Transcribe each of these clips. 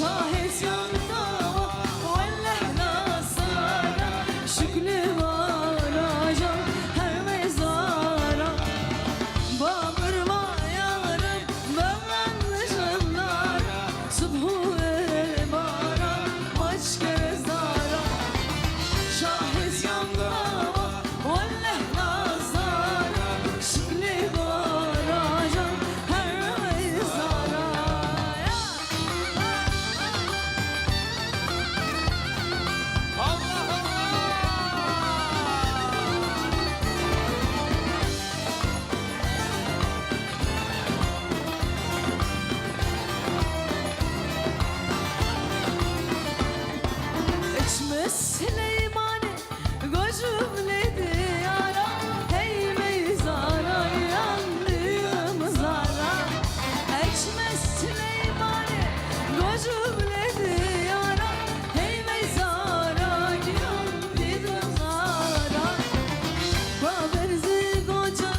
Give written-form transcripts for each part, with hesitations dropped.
شاهد yanında Vallahi sana şükrü varacağım her mezara Bağırma yarım ben subhu emara maç kerezara Şahit yanında Vallahi sana şükrü varacağım her mezara Süleyman'ı gözümledi yara Hey meyzara yandım zara Ekmez Süleyman'ı gözümledi yara Hey meyzara yandım zara Baberzi koca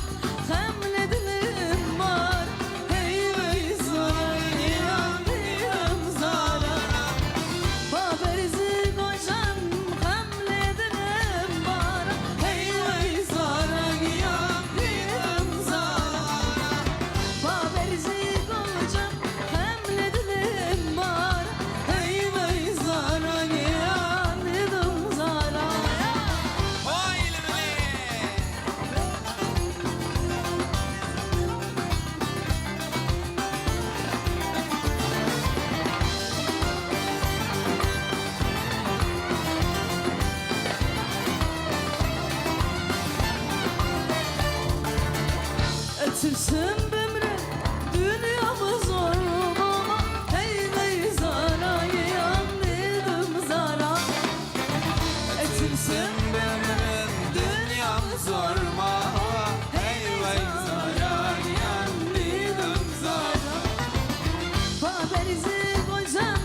hemledim var Hey meyzara yandım zara Baberzi Tümsün bümre dünyamı zorlama Hey meyzara yandım zara Tümsün bümre dünyamı zorlama Hey meyzara yandım zara Baberzi kocam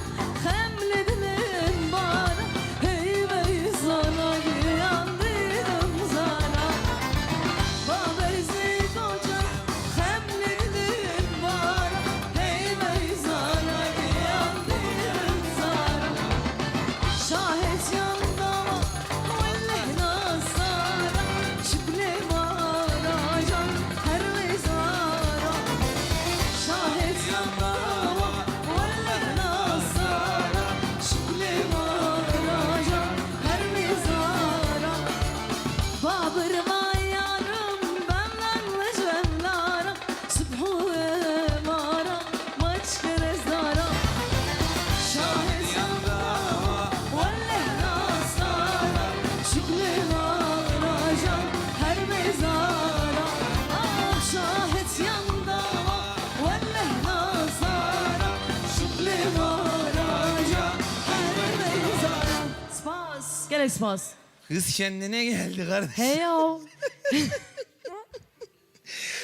hemledim bana Hey meyzara yandım zara Baberzi kocam Bağırma yarım benden cemlara Subhu emara maç kerezara Şahit yanında vallahi nasara Şükrü varacağım her mezara Şahit yanında vallahi nasara Şükrü varacağım her mezara Spas, gerek spas Kız kendine geldi kardeş. Hey yo.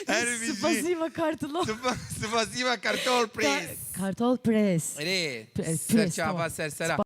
Her bizi. Spasiba kartolo. Spasiba kartol press. Kartol press. Re. Press, Serçava tamam. sersera.